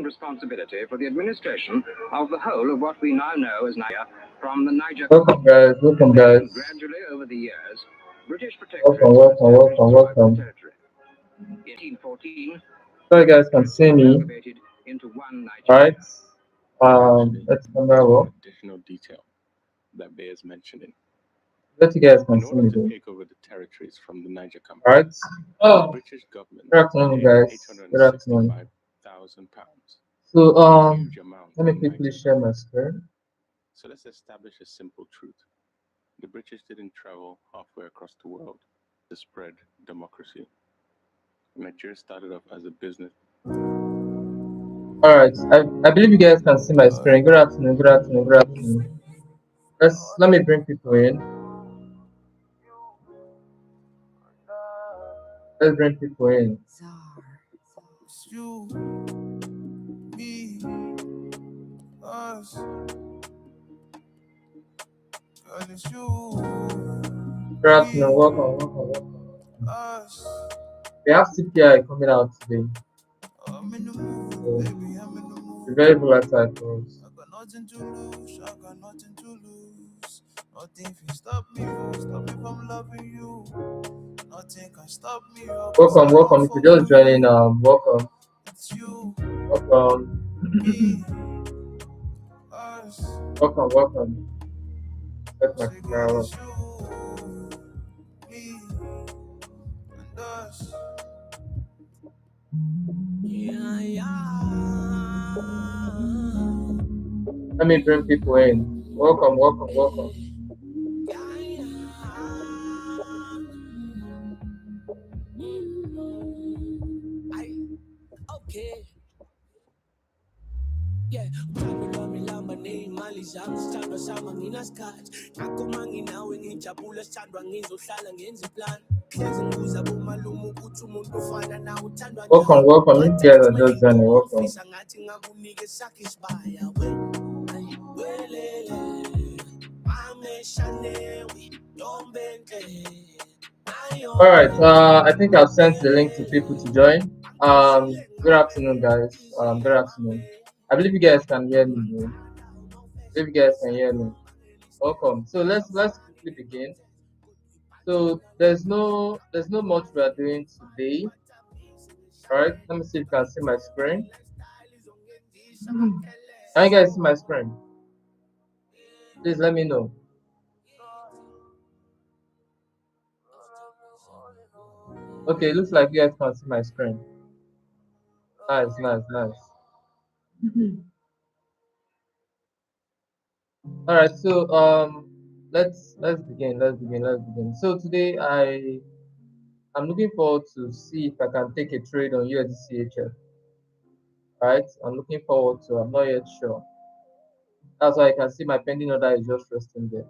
responsibility for the administration of the whole of what we now know as Niger from the Niger. Welcome, guys. Welcome, guys. Gradually over the years, British Welcome. territory. In 1814, So you guys can see me, into one right? Let's camera roll. Additional detail that bears mentioning. Let you guys can In see order me, to though. take over the territories from the Niger Company, Right? the Oh, British government good afternoon, paid guys. Good afternoon. £865,000. So, A huge amount let me in quickly Niger. share my screen. So let's establish a simple truth. The British didn't travel halfway across the world to spread democracy. Nigeria started off as a business. All right. I believe you guys can see my screen. Good afternoon. Good afternoon. Good afternoon. Let me bring people in. Let's bring people in. It's you, me, us. Girl, it's you. Good afternoon. Welcome. Us. We have CPI coming out today. I'm in the mood, So, baby, I'm in the mood. it's very volatile for us. I got nothing to lose, I got nothing to lose. Nothing can stop me from loving you. Nothing can stop me. Welcome. If you're just joining, welcome. It's you, Welcome. me, us. Welcome. Let my Say, camera girl, on. it's you, me, and us. Let me bring people in. Welcome. Okay. Yeah, lami ney'mali zami sithandwa sama nginasikhathi ngakho manginawe ngijabula sithandwa ngizohlala ngenza iplan hlezi ngibuza bomalume ukuthi umuntu ofana nawe uthandwa Welcome. You guys are just joining. Welcome. ngathi ngakunike sakhe isibaya welele ameshanewe ndombenhle. All right. I think I've sent the link to people to join. Good afternoon, guys. Good afternoon. I believe you guys can hear me. Bro. I believe you guys can hear me. Welcome. So let's quickly begin. So there's no much we are doing today. All right. Let me see if you can see my screen. Can you guys see my screen? Please let me know. Okay, looks like you guys can see my screen. Nice. All right, so let's begin. So today I'm looking forward to see if I can take a trade on USDCHF. Right, I'm looking forward to. I'm not yet sure. That's why I can see my pending order is just resting there.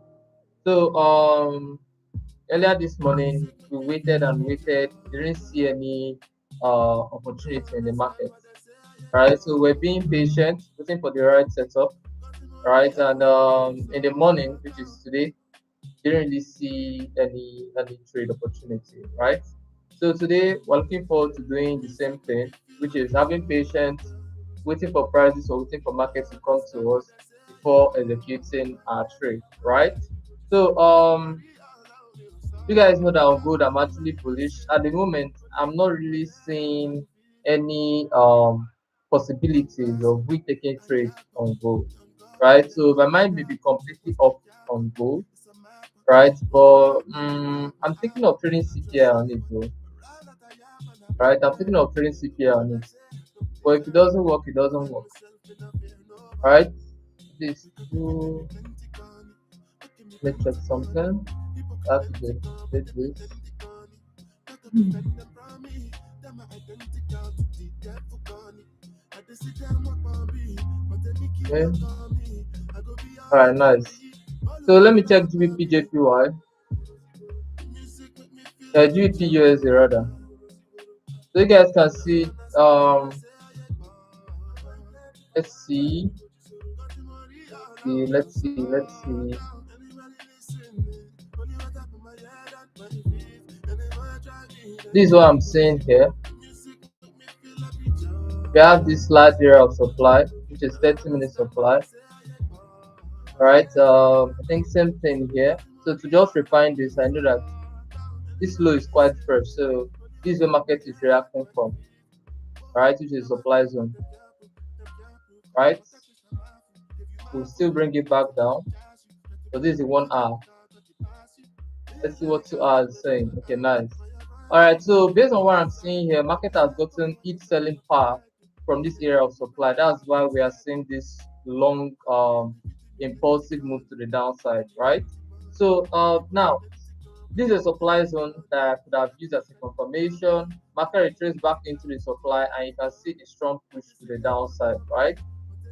So earlier this morning we waited, didn't see any opportunity in the market. Right, so we're being patient, waiting for the right setup. Right, and in the morning, which is today, didn't really see any trade opportunity, right? So today we're looking forward to doing the same thing, which is having patience, waiting for prices or waiting for markets to come to us before executing our trade, right? So you guys know that on gold I'm actually bullish. At the moment, I'm not really seeing any possibilities of we taking trade on gold, right? So my mind may be completely off on gold, right? But I'm thinking of trading CPI on it, though. Right? I'm thinking of trading CPI on it. But if it doesn't work, it doesn't work. Right? This two. Let's check something. That's this. Okay. Alright, nice. So let me check GBP JPY. GBP USD rather. So you guys can see let's see. Let's see. This is what I'm saying here. We have this large area of supply, which is 30 minutes supply. All right, I think same thing here. So to just refine this, I know that this low is quite fresh, so this is where market is reacting from, right, which is supply zone, right? We'll still bring it back down. So this is 1 hour. Let's see what 2 hours is saying. Okay, nice. All right, so based on what I'm seeing here, market has gotten its selling power from this area of supply. That's why we are seeing this long impulsive move to the downside, right? So now this is a supply zone that I could have used as a confirmation. Market retraces back into the supply, and you can see a strong push to the downside, right?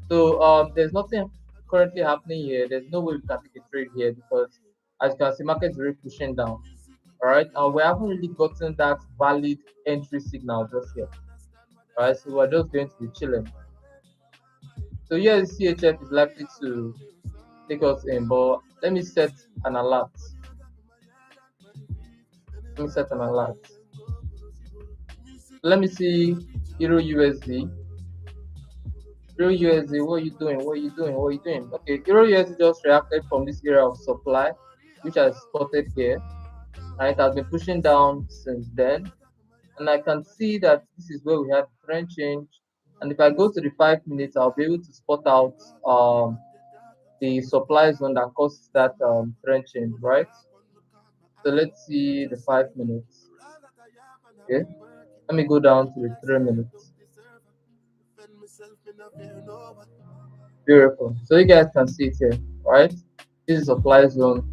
So there's nothing currently happening here. There's no way we can take a trade here because, as you can see, market is really pushing down. All right, and we haven't really gotten that valid entry signal just yet. All right, so we're just going to be chilling. So here, CHF is likely to take us in, but let me set an alert. Let me set an alert. Let me see Euro USD. Euro USD, what are you doing? What are you doing? What are you doing? Okay, Euro USD just reacted from this area of supply, which I spotted here. And it has been pushing down since then. And I can see that this is where we have the trend change. And if I go to the 5 minutes, I'll be able to spot out the supply zone that causes that trend change, right? So let's see the 5 minutes. Okay, let me go down to the 3 minutes. Beautiful. So you guys can see it here, right? This is supply zone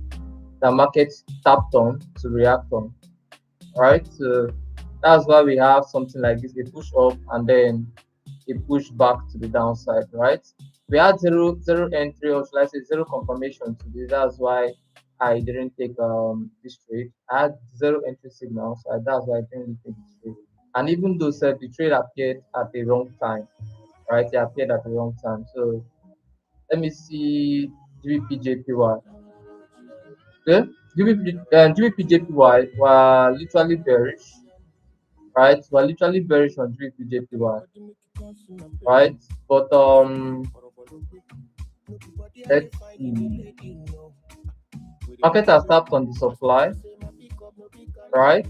that market tapped on to react on, right? So that's why we have something like this: a push up and then a push back to the downside, right? We had zero entry, or should I say zero confirmation to this. That's why I didn't take this trade. I had zero entry signal, so that's why I didn't take this trade. And even though said the trade appeared at the wrong time, right? It appeared at the wrong time. So let me see GBPJPY. Okay, GBPJPY were literally bearish, right? We're literally bearish on GBPJPY, right? But let's see. Market has tapped on the supply, right?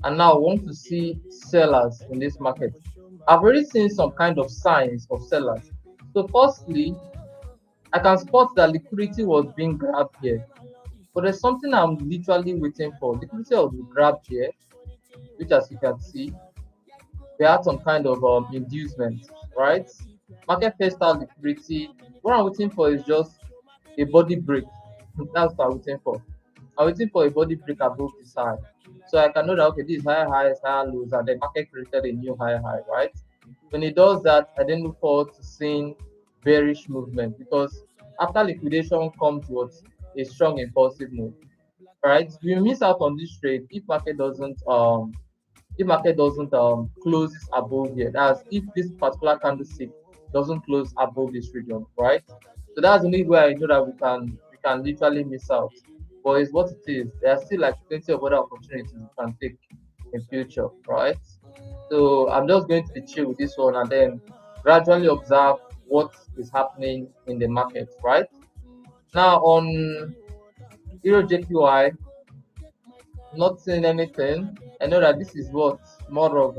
And now I want to see sellers in this market. I've already seen some kind of signs of sellers. So firstly, I can spot that liquidity was being grabbed here. But there's something I'm literally waiting for. Liquidity was grabbed here, which as you can see, we had some kind of inducement, right? Market first out liquidity. What I'm waiting for is just a body break. That's what I'm waiting for. I'm waiting for a body break above this high. So I can know that okay, this higher highs, higher lows, and the market created a new higher high, right? When it does that, I then look forward to seeing bearish movement because after liquidation comes what a strong impulsive move. Right? We miss out on this trade if market doesn't close above here. That's if this particular candlestick doesn't close above this region, right? So that's the only way I know that we can literally miss out. But it's what it is. There are still like plenty of other opportunities we can take in future, right? So I'm just going to be chill with this one and then gradually observe what is happening in the market, right? Now on Euro JPY, not seeing anything. I know that this is what more of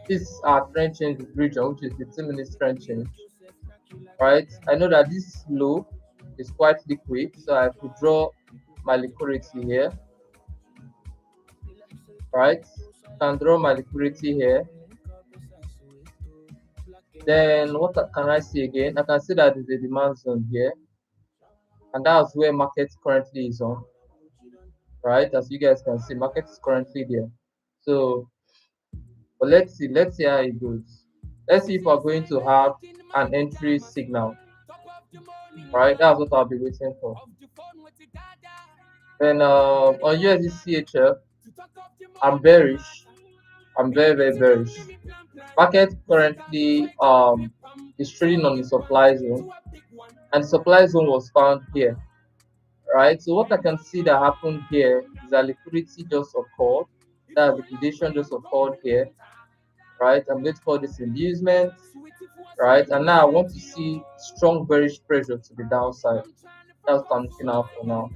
this trend change region, which is the 10 minutes trend change, right? I know that this low is quite liquid, so I could draw my liquidity here, right? Can draw my liquidity here. Then what can I see again? I can see that there's a demand zone here, and that's where market currently is on, right? As you guys can see, market is currently there. So, but let's see how it goes. Let's see if we're going to have an entry signal, right? That's what I'll be waiting for. Then on USD CHF, I'm bearish. I'm very bearish. Market currently is trading on the supply zone, and the supply zone was found here, right? So what I can see that happened here is that liquidity just occurred. That liquidation just occurred here, right? I'm going to call this inducement, right? And now I want to see strong bearish pressure to the downside. That's what I'm looking out for now,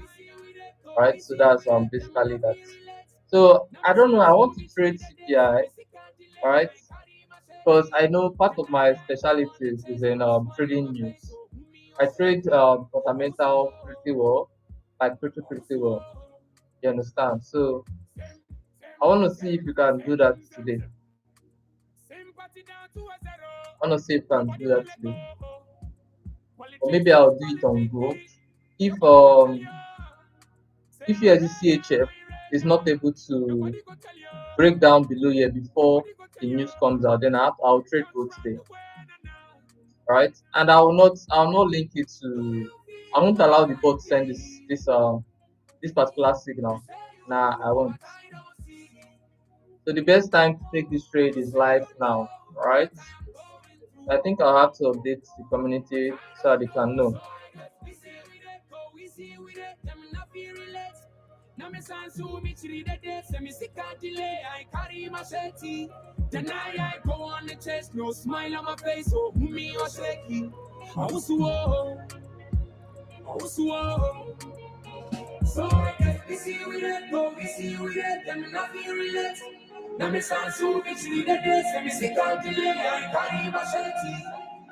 right? So that's basically that. So I don't know. I want to trade CPI, right? Because I know part of my specialties is in trading news. I trade fundamental pretty well, like pretty well. You understand? So I want to see if you can do that today. I want to see if you can do that today. Or maybe I'll do it on Go. If if USDCHF is not able to break down below here before the news comes out, then I'll trade gold today, right? And I will not link it to. I won't allow the bot to send this particular signal. Nah, I won't. So the best time to take this trade is live now, right? I think I'll have to update the community so they can know. Now me sans so me chiri the day, say me sick and delay. I carry my machete. Then I go on the chest, no smile on my face, oh me or shaky. Oh, so I get busy with it, go busy with it, them not feel relate. Now me sans so me chiri the day, say me sick and delay. I carry my machete.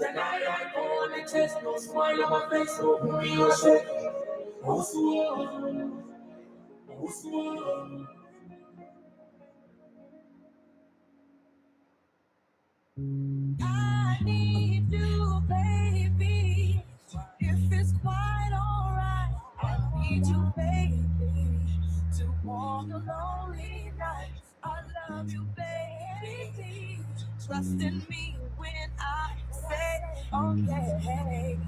Then I go on the chest, no smile on my face, oh me or shaky. Oh, I need you, baby. If it's quite alright, I need you, baby, to walk a lonely night. I love you, baby. Trust in me when I say, okay,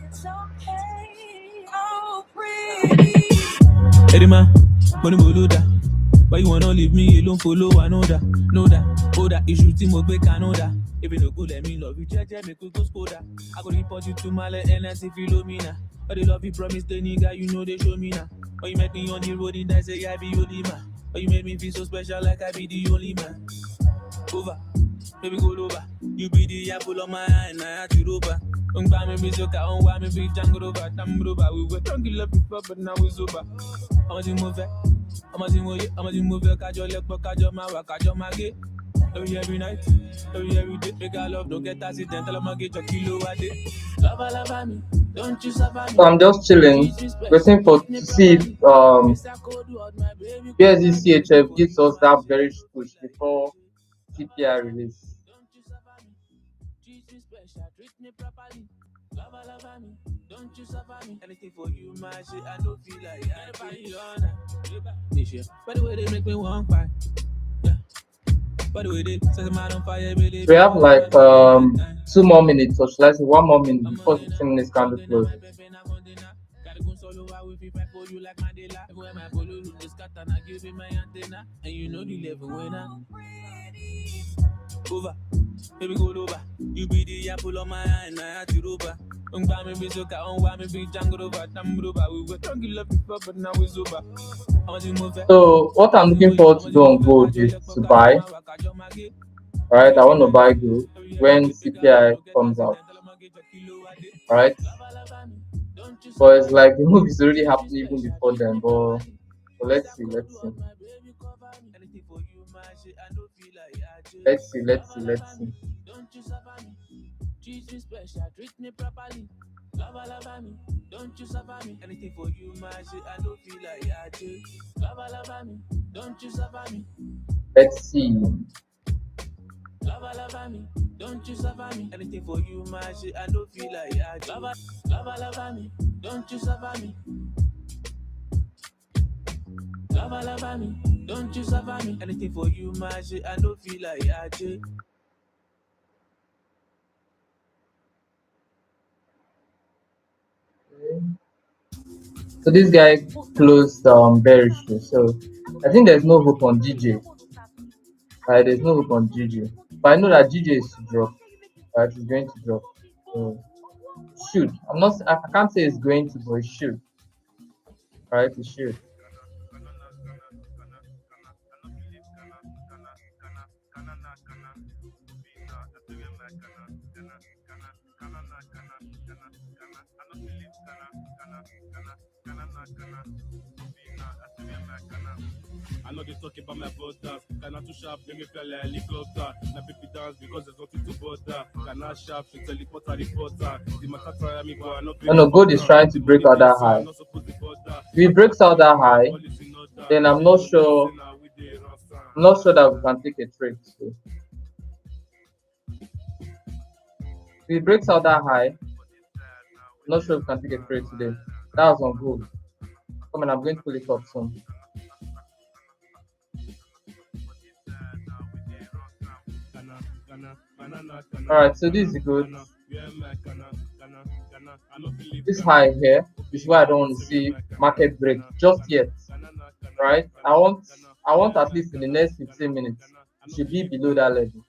it's okay. Oh, pretty. Edema, money moluda. Why you wanna leave me alone? Follow, I know that. Oh, that issue, Timo, Canada. If you don't go, let me love you, JJ, make you go Skoda. I go report you to my NS if you love me now. But the love you promise the nigga, you know they show me now. Or you met me on the road and I say I be only man. Or you made me feel so special like I be the only man. Over, baby go over. You be the apple on my eye and I had to over. Don't buy me music, I don't want me big jungle over. Damn over, we were drunk love before, but now we sober. I'm a move it. I'm a move it, catch your leg, catch your mouth, catch your maggie. Every night, every day, make I love, don't get accidental, I'm gonna get your kilo a day. Love me, don't you suffer me. So I'm just chilling, waiting to see if USDCHF gives us that bearish push before CPI release. Treat me properly. Love me, don't you suffer me. Anything for you, my shit, I don't feel like anybody on that. By the way, they make me want fight. Yeah. By the way, they set them out on fire, baby. We have like 2 more minutes, or should I say 1 more minute before 15 minutes candle close. And you know the level when I'm over. Baby go over. You be the apple on my eye and I had to over. Don't buy me so don't want me big jungle over. Damn over. We were drunk love before, but now it's over. So what I'm looking forward to do on gold is to buy. Alright, I want to buy gold when CPI comes out. Alright. But it's like the move is already happening even before then, but let's see. Let's see. Treat me special, treat me properly. Love me, don't you suffer me. Anything for you, my shit, I don't feel like I do. Love me, don't you suffer me. Let's see. Love me, don't you suffer me. Anything for you, my shit, I don't feel like I do. Love me, don't you suffer me. Love me, don't you suffer me. Anything for you, my shit, I don't feel like I do. So this guy closed bearishly. So I think there's no hope on GJ. Right, there's no hope on GJ. But I know that GJ is to drop. Right, it's going to drop. So should. I can't say it's going to, but it should. Right, it should. I know they talk about my brothers. Can I too sharp, make me feel like helicopter. Now people dance because there's nothing to bother. Can I sharp, she teleport a reporter. The matter try me, but I know Oh no, gold is trying to break out that high. If it breaks out that high, then I'm not sure that we can take a trade today. If it breaks out that high, I'm not sure we can take a trade today. That was on gold. Come on, I'm going to pull it up soon. Alright, so this is good. This high here is why I don't want to see market break just yet. Right? I want at least in the next 15 minutes it should be below that level.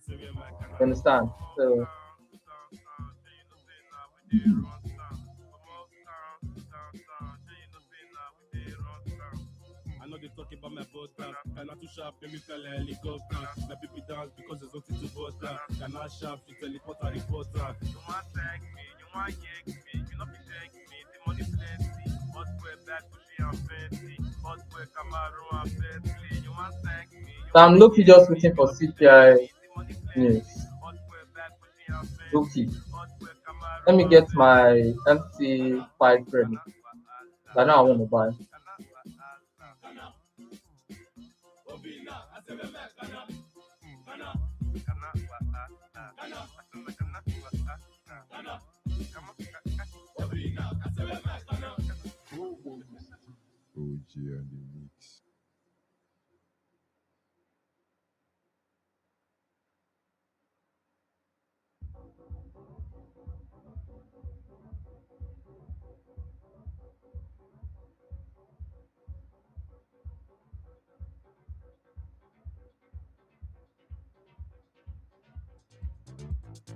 You understand? So I know they talk about my brothers. Can I too sharp, make me feel like helicopter. Now people dance because there's nothing to butter. Can I sharp, she teleport a reporter. You want thank me, you want yank me, you know be thank me, the money plenty. Hot boy black, bushy and fancy. Hot boy Camaro and Bentley. You want thank me, so I'm low-key just waiting for CPI news. Low-key. Let me get my MT5 ready. I know I want to buy. OG and the mix.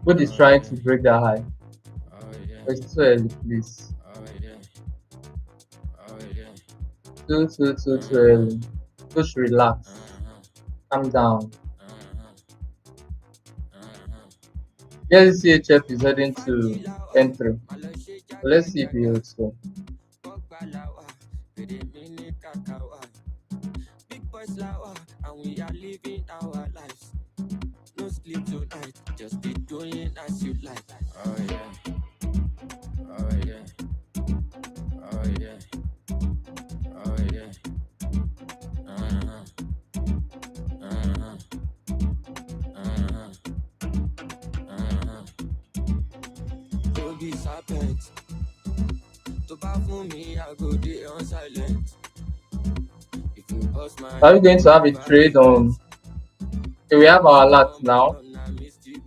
Gold is trying to break that high. It's too early, please. Too early. Just relax. Calm down. Yes, CHF is heading to N3. Let's see if he holds so. Big boys loud, and we are living our lives. No sleep tonight, just be doing as you like. Oh yeah, oh yeah, oh yeah, oh yeah. To be serpent, to buy for me, I go day on silent. If you bust my Are we going to have a trade on? Okay, we have our alert now.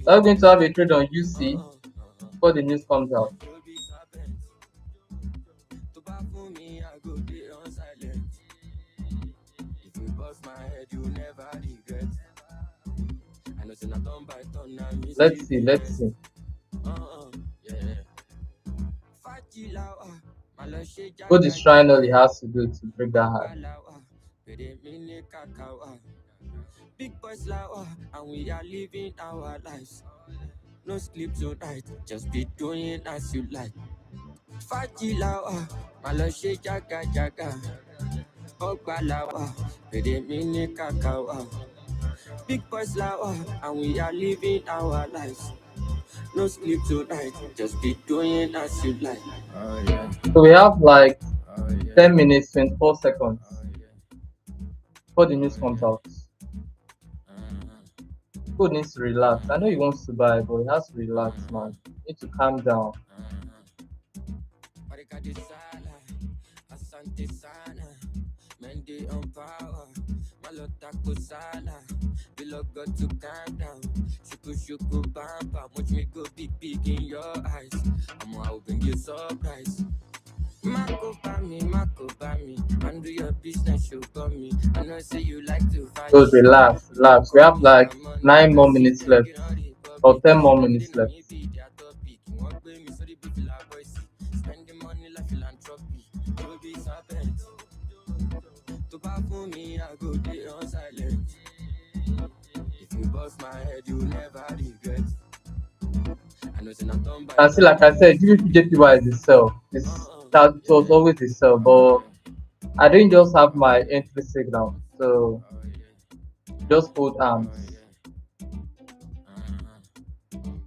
Are we going to have a trade on UC before the news comes out? to buy for me, I go day on silent. If you bust my head, you never regret. I know, say, na turn by turn, na me Let's see. Let's see. yeah. Gold is trying all he has to do to break that high. Big boys loud, and we are living our lives. No sleep tonight, just be doing as you like. Faji lawa, maloshe jaga jaga. Ogba lawa, pede mini kakawa. Big boys lawa, and we are living our lives. No sleep tonight, just be doing as you like. Oh yeah. So we have like 10 minutes, 24 seconds before the news comes out. Gold needs to relax. I know he wants to buy, but he has to relax, man. Need to calm down. Asante sana, Mendy on power, Malota Kusala, Below got to calm down, Shuku Bamba, watch me go big in your eyes, I'm hoping you surprise. Mako Bami, and do your business, you got me. I know say you like to fight. So relax. We have like 9 more minutes left, or 10 more minutes left. Spend the money like philanthropy. To be serpent. To buy for me, I go day on silent. If you bust my head, you never regret. And see, like I said, GBPJPY is a sell. That it was always a sell, but I didn't just have my entry signal, so just hold arms.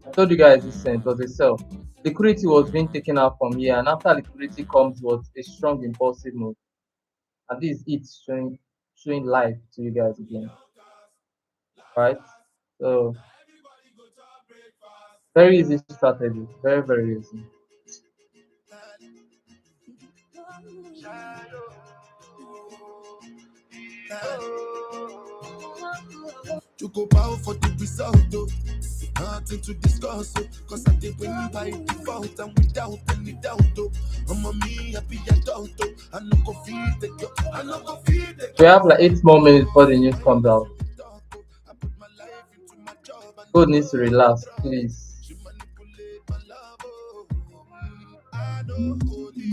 I told you guys this it was a sell. Liquidity was being taken out from here, and after liquidity comes was a strong impulsive move. And this is it showing live to you guys again. Right? So very easy strategy. Very, very easy. You go bow for the result, though. Nothing to discuss, oh, cause I did win by default and without any doubt, though. I'm a me happy adult, though. I no go feed the girl, I no go feed the girl. We have like 8 more minutes before the news comes out. God needs to relax, please. I know holy,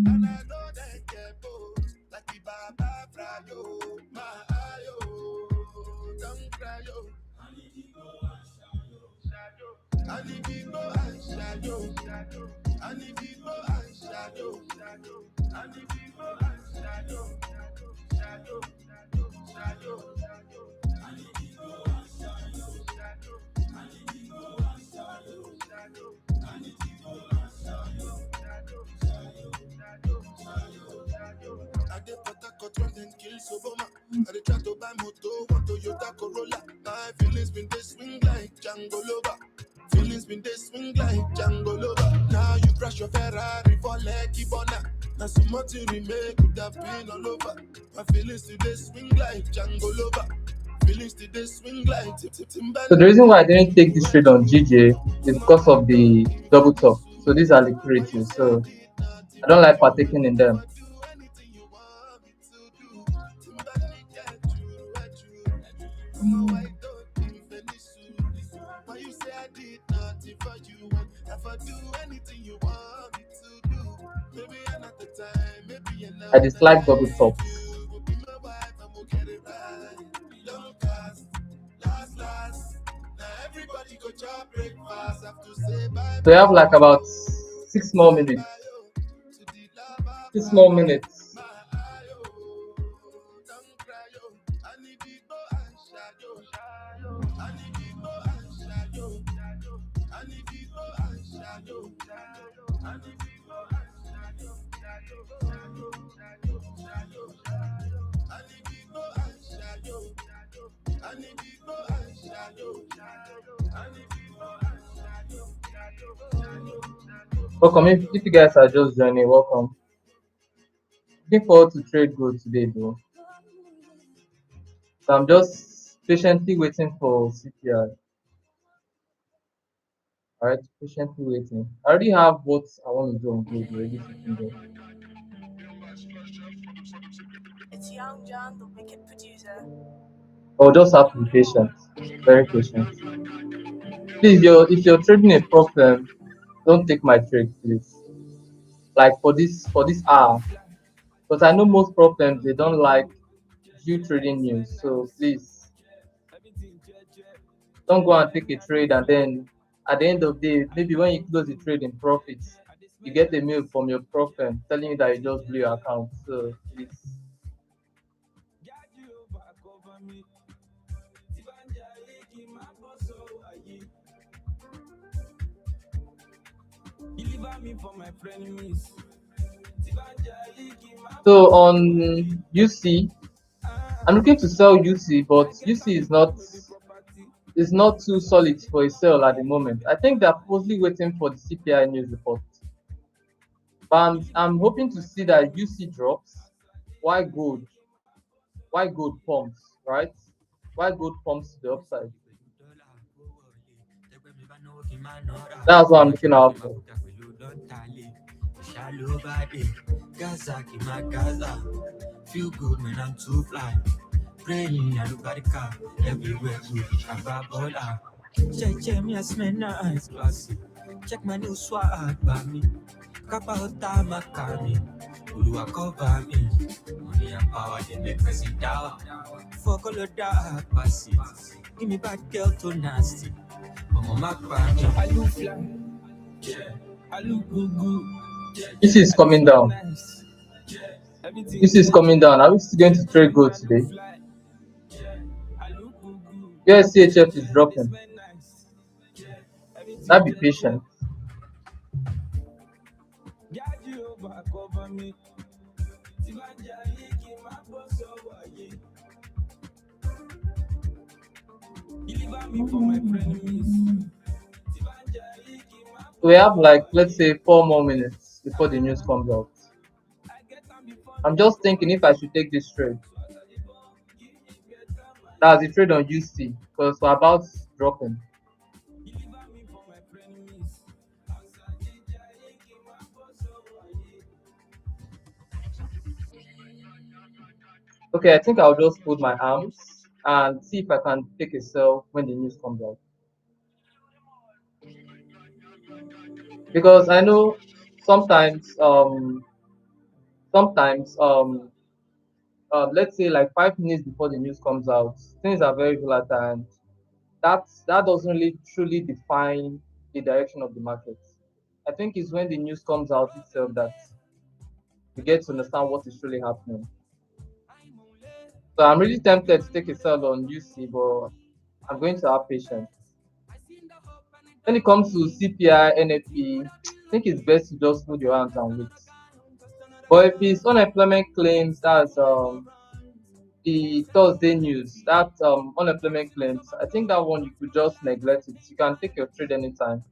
and I know they get both. Like the Baba Frayo, my ayo, don't cry, yo. I need to go and shadow, I need to go and shadow, I need to go and shadow, shadow, shadow, I need to go and shadow, I need to go and shadow, I need to go and shadow. I get Pataco twice and kill Soboma. I dey try to buy moto, one Toyota Corolla. My feelings been they swing like Django Lover. Feelings been they swing like Django Lover. Now you crash your Ferrari for Lucky Bona. Now so much you remake could have been all over. My feelings today swing like Django Lover. Feelings today swing like Timber. So the reason why I didn't take this trade on GJ is because of the double top. So these are liquidity. So I don't like partaking in them. I dislike double tops. So we have like about 6 more minutes. 6 more minutes. Welcome. If you guys are just joining, welcome. Looking forward to trade good today, though. So I'm just patiently waiting for CPI. Alright, patiently waiting. I already have what I want to do on good already sitting there. It's Young John, the wicked producer. I'll just have to be patient. Very patient. Please, if you're trading a problem, don't take my trade, please. Like for this hour. Because I know most problems they don't like you trading news. So please don't go and take a trade and then at the end of the day, maybe when you close the trade in profits, you get a mail from your problem telling you that you just blew your account. So please. So on UC, I'm looking to sell UC, but UC is not too solid for a sell at the moment. I think they're supposedly waiting for the CPI news report. But I'm hoping to see that UC drops. Why gold pumps, right? Why gold pumps to the upside? That's what I'm looking out for. Feel good when I'm too fly. Praying I look at the car everywhere good. Bola. Check me as my nice classy. Check my new swag by me. Kappa hota makami. Ulua cover me. Money and power they make me sit down. Fuck all of that pass it. Give me bad girl too nasty. I'm on my cranny. I do fly. This is coming down. This is coming down. Are we still going to trade gold today? USCHF is dropping. Now be patient. We have like, let's say, 4 more minutes before the news comes out. I'm just thinking if I should take this trade. That's the trade on UC because we're about dropping. Okay, I think I'll just put my arms and see if I can take a sell when the news comes out. Because I know sometimes let's say like 5 minutes before the news comes out, things are very volatile, and that doesn't really truly define the direction of the market. I think it's when the news comes out itself that you get to understand what is really happening. So I'm really tempted to take a sell on UC, but I'm going to have patience. When it comes to CPI, NFP, I think it's best to just put your hands and wait. But if it's unemployment claims, that's the Thursday news, that unemployment claims, I think that one you could just neglect it. You can take your trade anytime.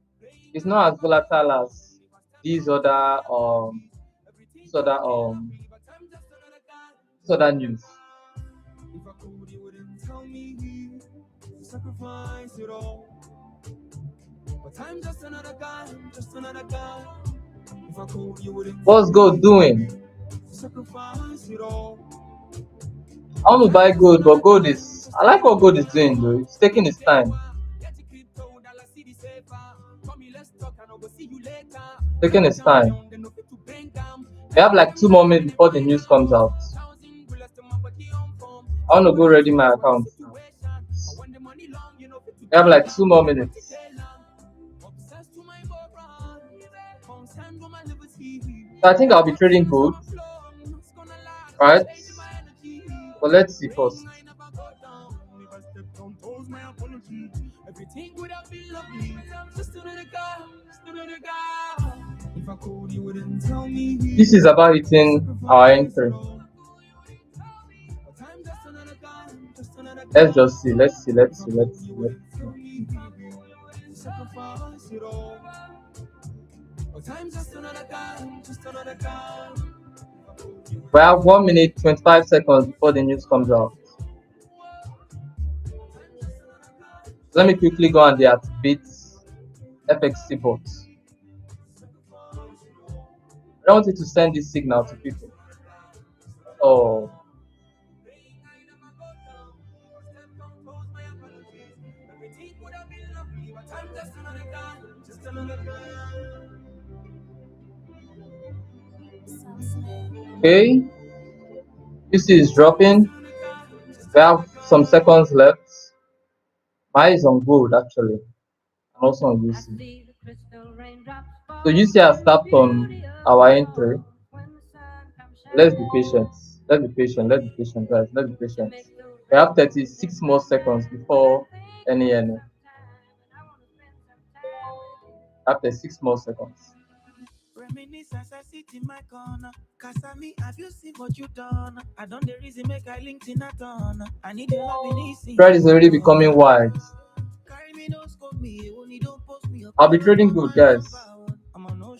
It's not as volatile as these other these other um these other news. What's gold doing? I want to buy gold, but gold is, I like what gold is doing though. It's taking its time. Taking its time. We have like 2 more minutes before the news comes out. I want to go ready my account. We have like 2 more minutes. So I think I'll be trading gold. Alright. But let's see first. This is about hitting our entry. Let's just see. Let's see. We have 1 minute 25 seconds before the news comes out. Let me quickly go on the activate FXC bot. I don't want you to send this signal to people. Oh. Okay. UC is dropping. We have some seconds left. My is on gold actually, and also on UC. So UC has tapped on our entry. Let's be patient. Let's be patient, guys. Let's be patient. We have 36 more seconds before any end. After 6 more seconds. Reminisce as I sit in my corner. Kasami, have you seen what you done? I don't the reason make I LinkedIn a ton. I need your love in easy. Trade is already becoming wide. I'll be trading good, guys.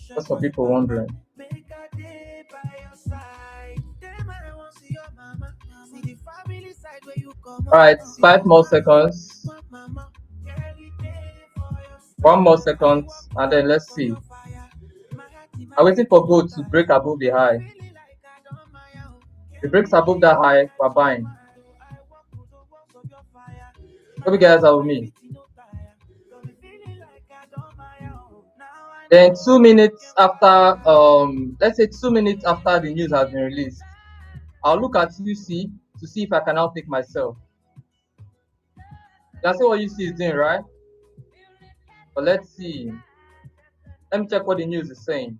That's for people wondering. Alright, 5 more seconds. 1 more second, and then let's see. I'm waiting for gold to break above the high. If it breaks above that high, we're buying. Hope you guys are with me. Then 2 minutes after, let's say 2 minutes after the news has been released, I'll look at UC to see if I can now take myself. That's what UC is doing, right? But let's see. Let me check what the news is saying.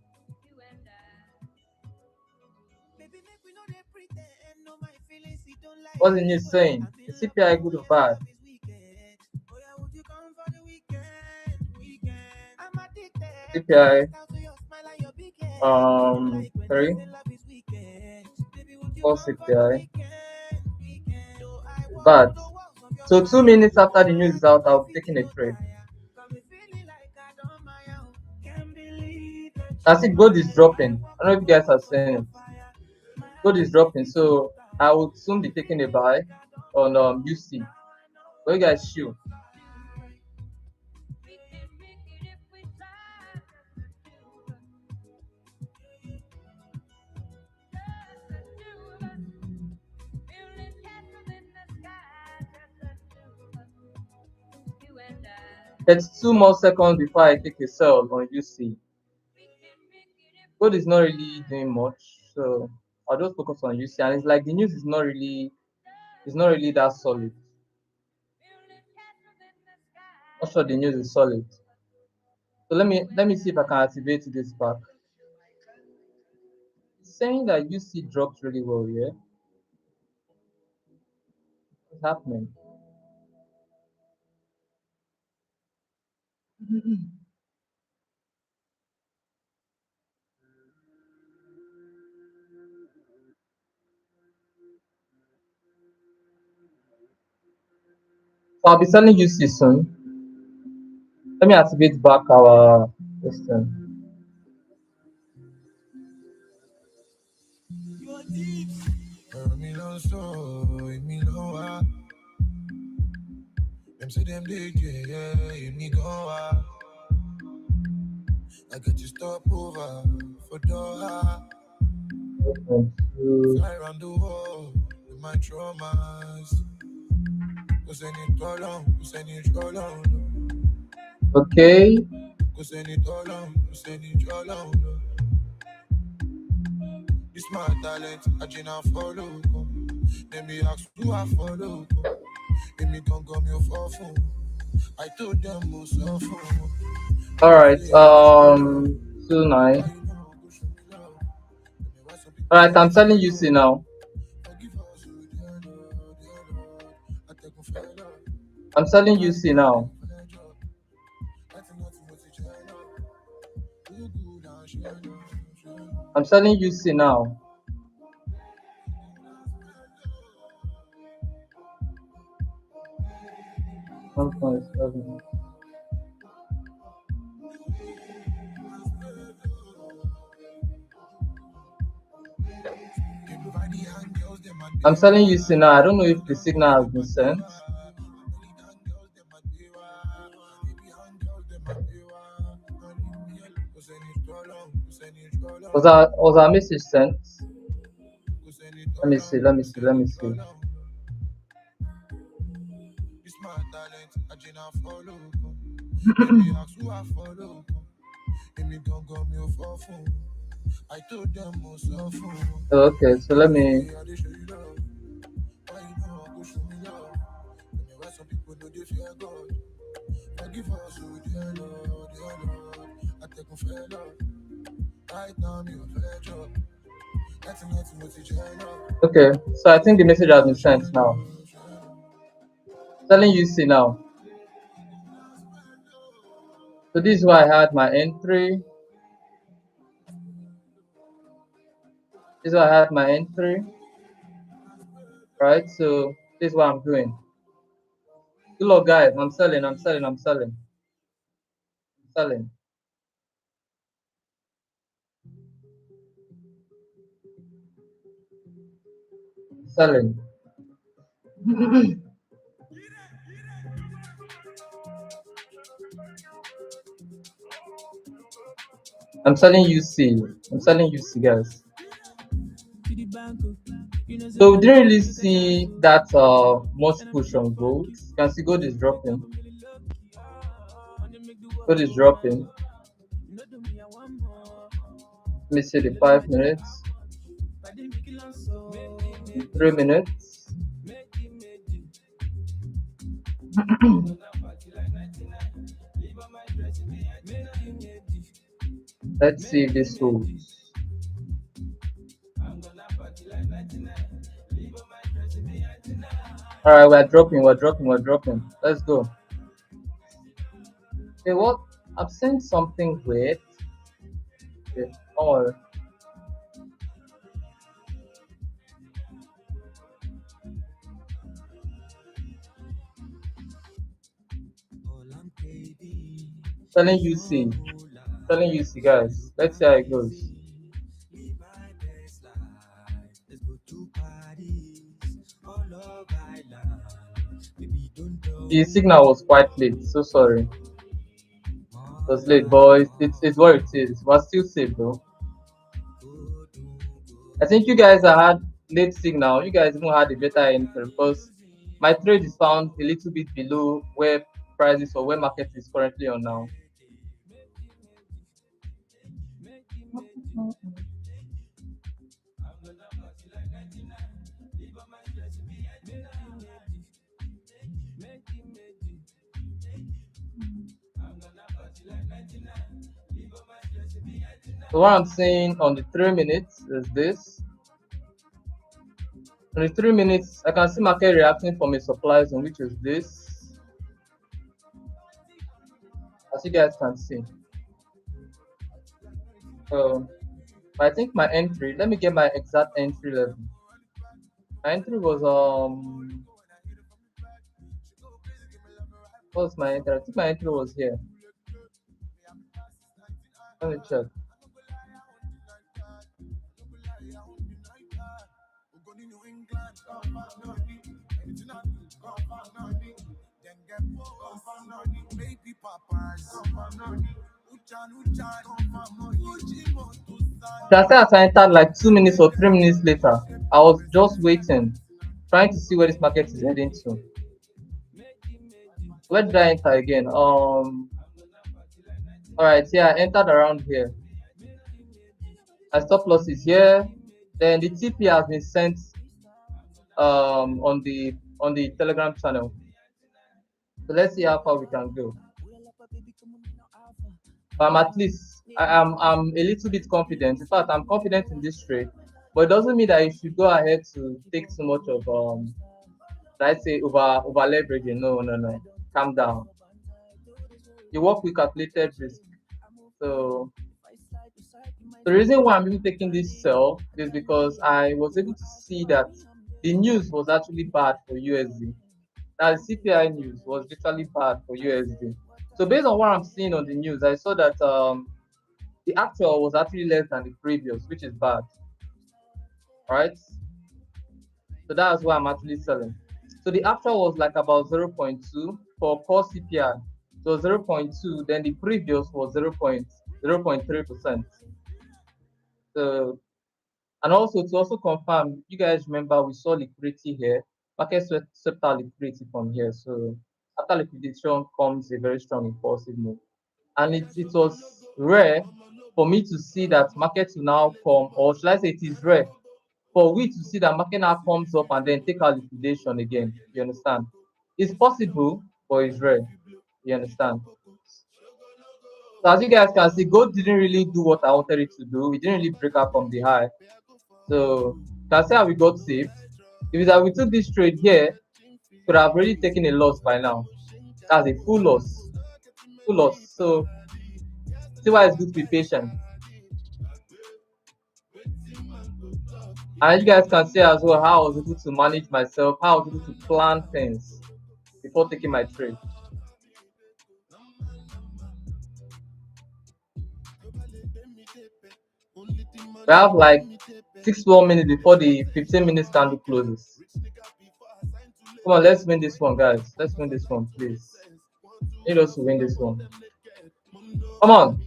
What's the news saying? The CPI good or bad? CPI 3 4 CPI bad. So 2 minutes after the news is out, I'll be taking a trade. I see gold is dropping. I don't know if you guys are seeing it. Gold is dropping, so I will soon be taking a buy on UC. What you guys shoot? It's 2 more seconds before I take a sell on UC. Gold is not really doing much, so I'll just focus on UC. And it's like the news is not really that solid. Not sure the news is solid. So let me see if I can activate this back. It's saying that UC dropped really well here. What's happening? So I'll be selling UC soon. Let me activate back our system. I get to stop over for Doha. Fly around the world with my traumas. Okay. This my talent, I just follow. Let me ask who I follow. Let me come your phone. I told them most of them. All right. 2-9. All right. I'm selling UC now. I'm selling UC now. I'm selling UC now. I'm selling UC now. I don't know if the signal has been sent. Was our message sent? Let me see. Okay, so let me. Okay, so I think the message has been sent now. Selling UC now. So this is where I had my entry. This is where I had my entry. Right, so this is what I'm doing. Good luck, guys. I'm selling. I'm selling UC. Guys. So we didn't really see that much push on gold. You can see gold is dropping. Let me see the 5 minutes. 3 minutes. Let's see if this holds. All right, we're dropping. Let's go. Okay, what? I'm seeing something weird. Okay, don't worry. Telling UC, telling UC guys. Let's see how it goes. The signal was quite late, so sorry. It was late, but it's what it is. We're still safe though. I think you guys had late signal. You guys even had a better entry because my trade is found a little bit below where prices or where market is currently on now. So what I'm seeing on the 3 minutes is this. On the 3 minutes, I can see market reacting from a supply zone, which is this. As you guys can see. So I think my entry, let me get my exact entry level. My entry was what's my entry? I think my entry was here. Let me check. Just as I entered like 2 minutes or 3 minutes later, I was just waiting, trying to see where this market is heading to. Where did I enter again? Alright, yeah, I entered around here. My stop loss is here. Then the TP has been sent on the Telegram channel. So let's see how far we can go. At least I'm a little bit confident. In fact, I'm confident in this trade, but it doesn't mean that you should go ahead to take too much of let's say over leveraging. No. Calm down. You work with calculated risk. So the reason why I'm even taking this sell is because I was able to see that the news was actually bad for USD. Now the CPI news was literally bad for USD. So based on what I'm seeing on the news, I saw that the actual was actually less than the previous, which is bad. Right? So that's why I'm actually selling. So the actual was like about 0.2 for core CPI. So 0.2, then the previous was 0.3%. So, and also to also confirm, you guys remember we saw liquidity here. Market swept out liquidity from here. So after liquidation comes a very strong impulsive move. And it was rare for me to see that market will now come, or should I say it is rare for we to see that market now comes up and then take our liquidation again. You understand? It's possible, but it's rare. You understand? So as you guys can see, gold didn't really do what I wanted it to do. It didn't really break out from the high. So you can see how we got saved. If it's that we took this trade here, could have already taken a loss by now. That's a full loss. Full loss. So see why it's good to be patient. And you guys can see as well how I was able to manage myself, how I was able to plan things before taking my trade. We have like 6 more minutes before the 15 minutes candle closes. Come on, let's win this one, guys. Let's win this one, please. Need us to win this one. Come on.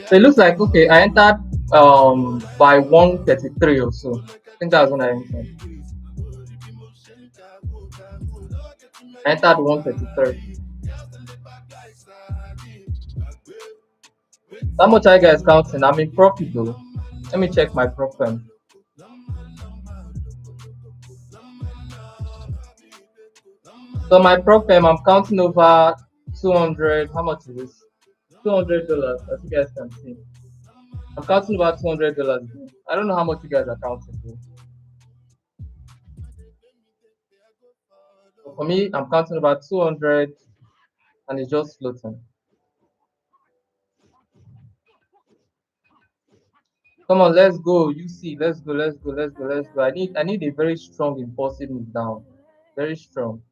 So it looks like okay, I entered by 133 or so. I think that's when I entered. I entered 133. How much are you guys counting? I'm in profit though. Let me check my profit. So my profit, I'm counting over 200. How much is this? $200, as you guys can see. I'm counting about $200. I don't know how much you guys are counting though. So for me, I'm counting about 200, and it's just floating. Come on, let's go. You see, let's go, let's go, let's go, let's go. I need a very strong impulsive move down. Very strong.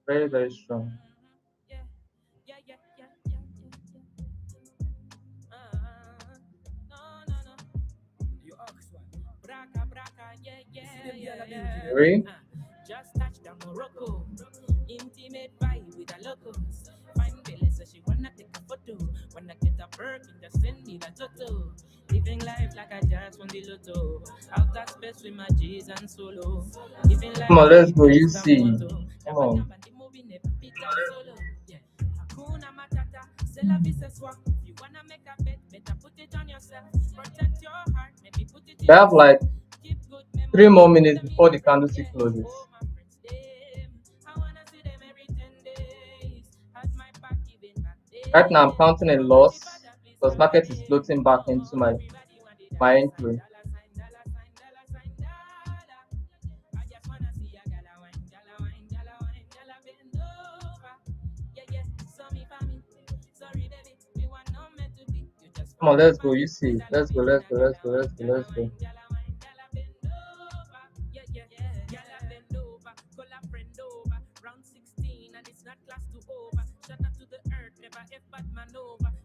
Very, very strong. Three. Just touched down Morocco. Intimate vibe with the locals. Fine Billy says she wanna take a photo. When I get a Birkin, just send me the toto. Living life like I just won the lotto. Outer space with my G's and solo. Living life. Come on, let's go. You see. Come on. Hakuna Matata. C'est la vie ce soir. If you wanna make a bet, better put it on yourself. Protect your heart. Maybe put it in. We have like 3 more minutes before the candlestick closes. Right now, I'm counting a loss because market is floating back into my entry. Come on, let's go. You see, let's go, let's go, let's go, let's go, let's go.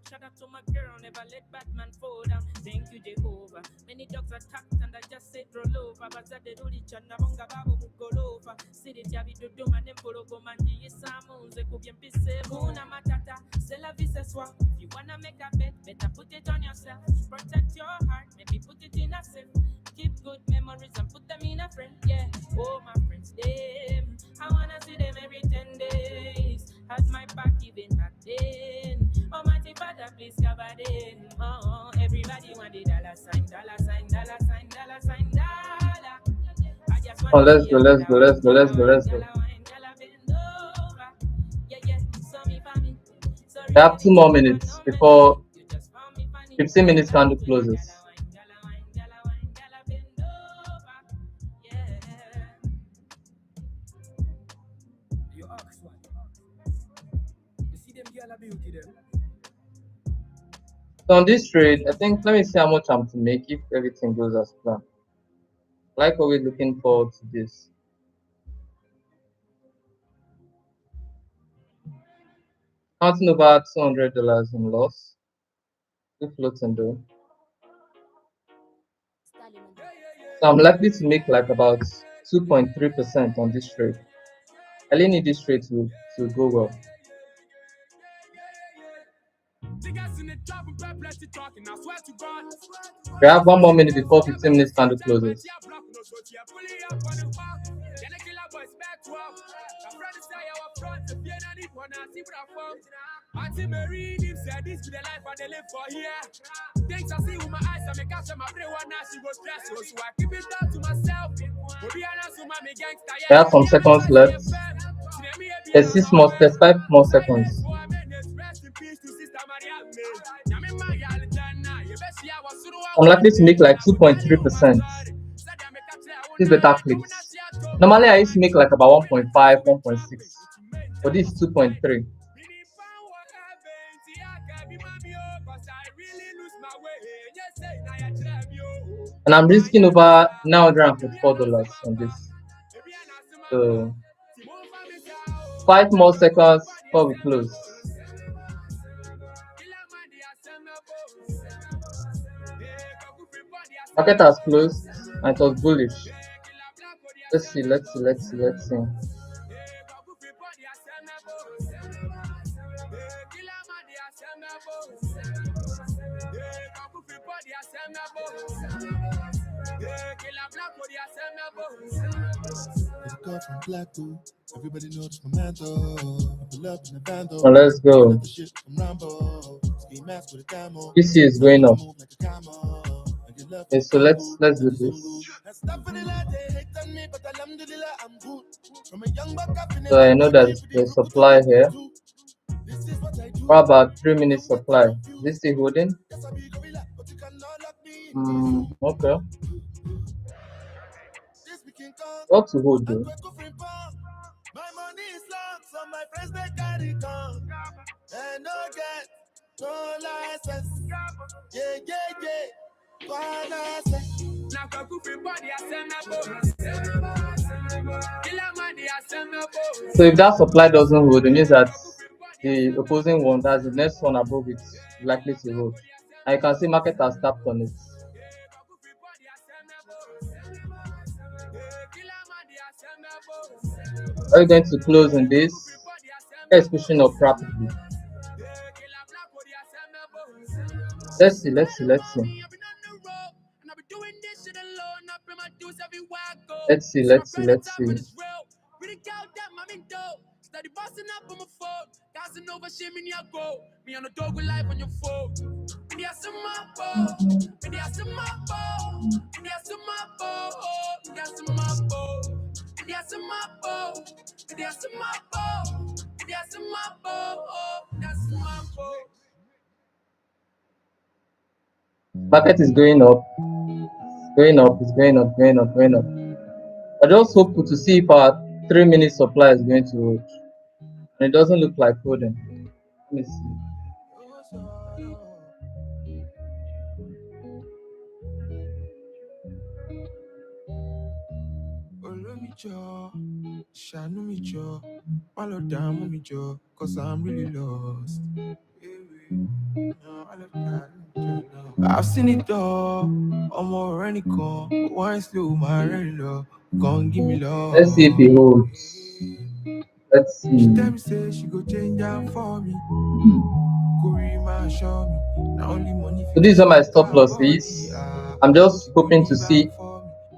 Shout out to my girl, never let Batman fall down. Thank you, Jehovah. Many dogs attacked and I just said roll over. Bazade Rulich and Nabonga Babu Mugolova. City Javi do do man emporo Gomanji Samu, Zekubien Pisse, Muna Matata, c'est la vie ce soir. If you wanna make a bet, better put it on yourself. Protect your heart, maybe put it in a safe. Keep good memories and put them in a frame. Yeah, oh my friends, them. I wanna see them every 10 days. Had my back even back then. Almighty Father, please cover them. Oh, everybody want the dollar sign, dollar sign, dollar sign, dollar sign, dollar. Oh, let's go, let's go, let's go, let's go, let's go. We have 2 more minutes before 15 minutes candle closes. So on this trade, I think let me see how much I'm to make if everything goes as planned. Like always, looking forward to this. Counting over $200 in loss. Still floating though. So I'm likely to make like about 2.3% on this trade. I really need this trade to go well. We have 1 more minute before 15 minutes candle closes. We have some seconds left. There's 5 more seconds. I'm likely to make like 2.3%. This better clicks. Normally I used to make like about 1.5, 1.6, but this is 2.3. And I'm risking over $944 on this. So 5 more seconds before we close. Market has closed and it was bullish. Let's see. From Blackpool, everybody knows my mentor. Pull up in the bando. Now let's go. PC is going up. Okay, so let's do this. So I know that there's supply here. How about 3 minutes supply? Is this still holding? Okay. What to hold though? My money is long, so my friends they carry gun. And no get no license. Yeah, yeah, yeah. One license. Now go free body, I send my So if that supply doesn't hold, it means that the opposing one, that's the next one above it, is likely to hold. And you can see market has tapped on it. Are you going to close in this? It's pushing up rapidly. Let's see. Let's see. Let's see. Steady busting up on my phone, dancing over shit, me go. Me on the dog with life on your phone. Me a some up, me a some up, me a some up, me a some up, me a some up, me a some up, me a some up, me a some up. Market is going up, going up, it's going up, going up, going up. I just hope to see if our 3 minute supply is going to hold. And it doesn't look like holding. Let me see. Cause I'm really lost. I've seen it all. I'm already gone. One slow, my really low. Gon' give me love. Let's see if he holds. Let's see. She tell me say she go change down for me. So these are my stop losses. I'm just hoping to see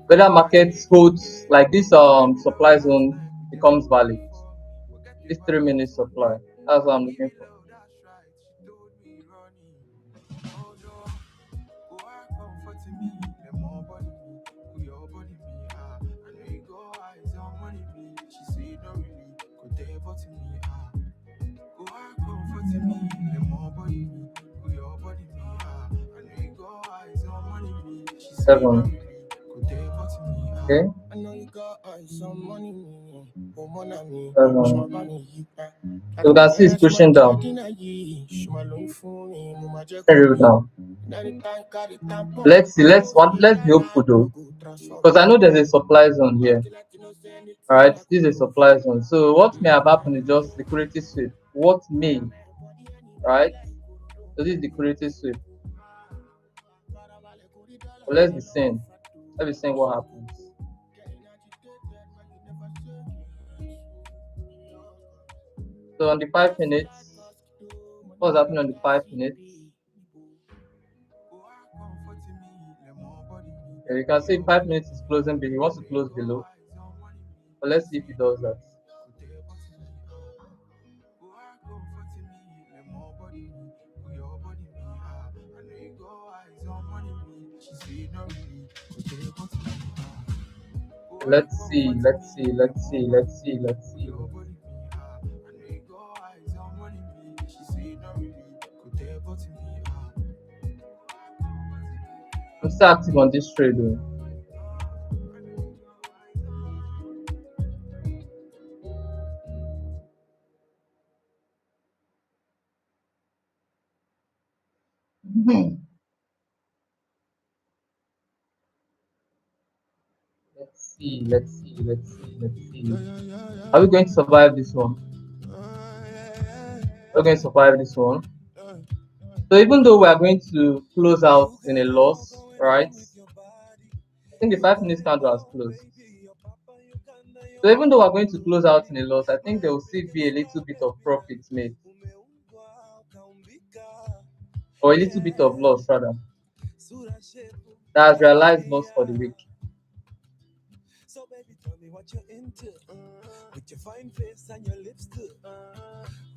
whether market holds like this supply zone becomes valid. This 3 minute supply. That's what I'm looking for. Seven. Okay. So you can see it's pushing down. Down. Let's see. Let's be hopeful though, because I know there's a supply zone here. All right, this is a supply zone. So what may have happened is just liquidity sweep. What may, right? So this is liquidity sweep. So let's be seeing. Let's be seeing what happens. So on the 5 minutes, what's happening on the 5 minutes? Yeah, you can see 5 minutes is closing below. He wants to close below. But let's see if he does that. Let's see. I'm still active on this trade though. Let's see. Are we going to survive this one? We're going to survive this one. So even though we are going to close out in a loss, right? I think the 5 minutes candle has closed. So even though we're going to close out in a loss, I think there will still be a little bit of profits made. Or a little bit of loss rather. That has realized loss for the week. what you're into. With your fine face and your lips too.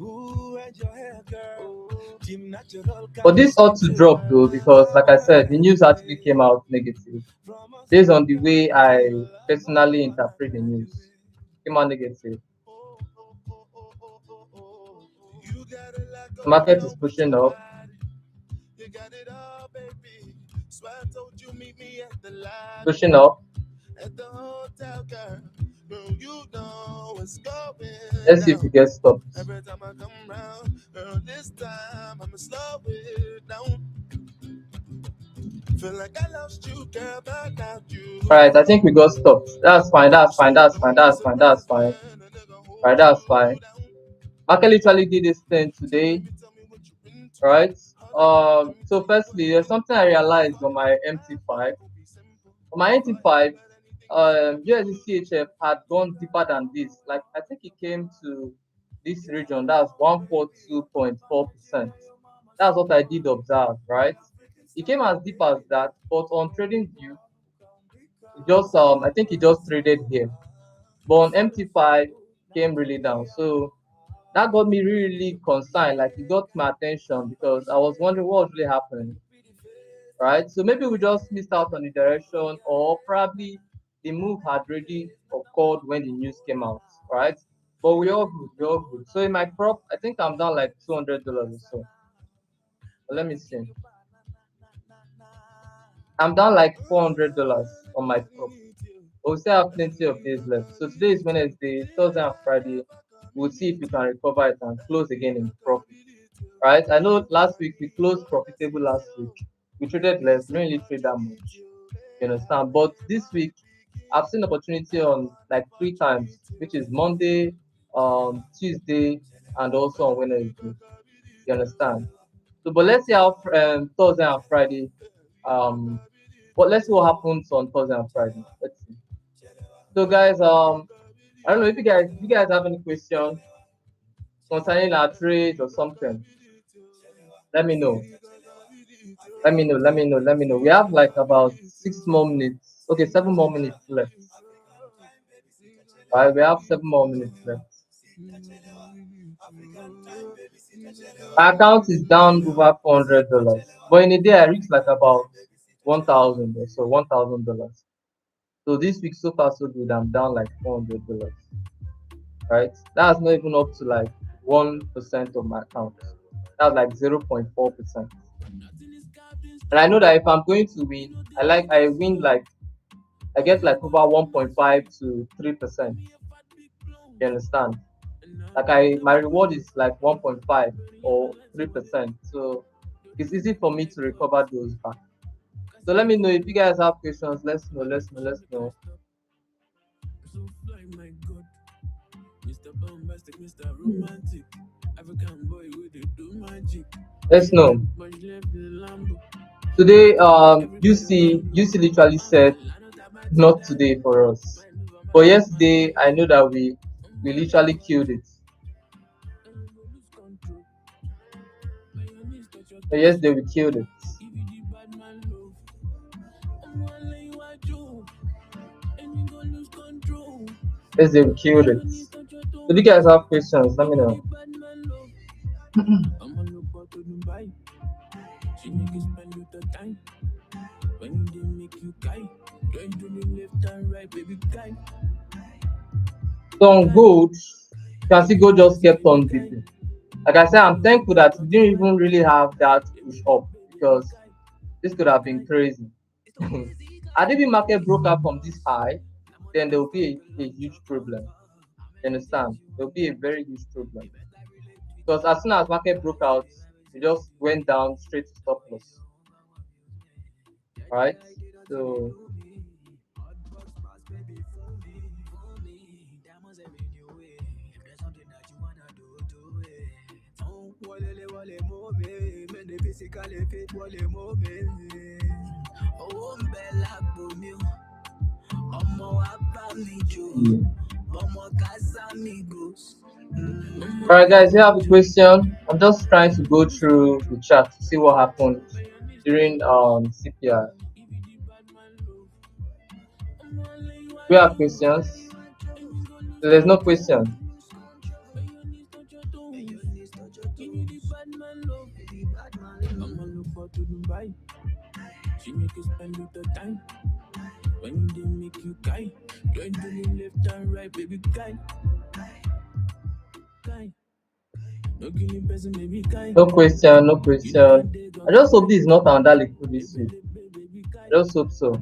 Ooh, and your hair, girl. Team natural. But this ought to drop though, because like I said, the news actually came out negative. Based on the way I personally interpret the news, came out negative. The market is pushing up. You got it all, baby. So I told you meet me at the lobby. Pushing up. At the hotel, girl. Girl, you know what's going Let's see if we get stopped. Every time I come round, girl, this time I'ma slow it down. Feel like I lost you, girl, but got you. Alright, I think we got stopped. That's fine, that's fine, that's fine, that's fine, that's fine. Alright, that's fine. Market literally did this thing today. Right? So firstly, there's something I realized on my MT5. On my MT5, USDCHF had gone deeper than this. Like I think it came to this region, that's 142.4%. That's what I did observe, right? It came as deep as that, but on trading view, it just I think it just traded here. But on MT5 came really down. So that got me really concerned. Like it got my attention because I was wondering what was really happening. Right? So maybe we just missed out on the direction, or probably the move had already occurred when the news came out, right? But we all good, we all good. So in my prop, I think I'm down like $200 or so. But let me see. I'm down like $400 on my prop. But we still have plenty of days left. So today is Wednesday, Thursday and Friday. We'll see if we can recover it and close again in profit. Right? I know last week we closed profitable last week. We traded less, we didn't really trade that much. You understand? But this week I've seen opportunity on like 3 times, which is Monday, Tuesday, and also on Wednesday. You understand? So, but let's see how Thursday and Friday. But let's see what happens on Thursday and Friday. Let's see. So, guys, I don't know if you guys have any questions concerning our trades or something. Let me know. Let me know. Let me know. Let me know. We have like about 6 more minutes. Okay, 7 more minutes left. All right, we have 7 more minutes left. My account is down over $400, but in a day I reached like about 1,000 or so, $1,000. So this week so far so good. I'm down like $400. Right? That's not even up to like 1% of my account. That's like 0.4%. And I know that if I'm going to win, I win like I get like over 1.5 to 3%. You understand? Like my reward is like 1.5 or 3%. So it's easy for me to recover those back. So let me know if you guys have questions. Let's know. Let's know. Let's know. Let's know. Today, UC literally said not today for us. But yesterday, I know that we literally killed it. But yesterday we killed it. Yesterday we killed it. So if you guys have questions, let me know. So on gold, you can see gold just kept on dipping. Like I said, I'm thankful that we didn't even really have that push up, because this could have been crazy. Had the market broke up from this high, then there will be a huge problem. You understand? There will be a very huge problem. Because as soon as market broke out, it just went down straight to stop loss. Right? So alright guys, you have a question? I'm just trying to go through the chat to see what happened during CPR. We have questions. So there's no question. I'ma look for to Dubai. She make you spend little time. When they make you guy, join to me left and right, baby guy. Guy. No killing person, baby guy. No question, no You know question. that they I got just hope this is not another liquid issue. baby guy. I just hope so.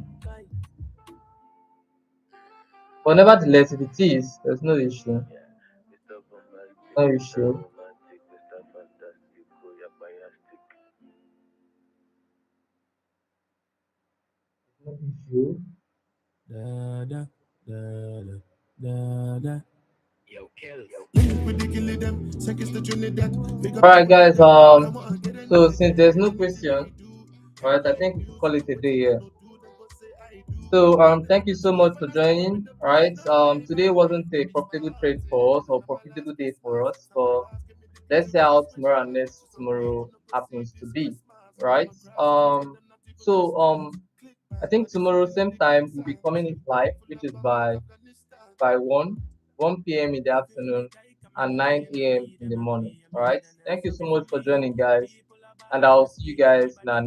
But nevertheless, if it is, there's no issue. No issue. No issue. Da da da da da da. With the killing them, seconds to Trinidad. Big up Alright guys, come on, get it. so since there's no question, alright, I think we can call it a day here. So thank you so much for joining. Alright, today wasn't a profitable trade for us or profitable day for us, but let's see how tomorrow and next tomorrow happens to be. Right? So I think tomorrow same time we'll be coming in live, which is by 1 p.m. in the afternoon and 9 a.m. in the morning. All right. Thank you so much for joining, guys, and I'll see you guys in our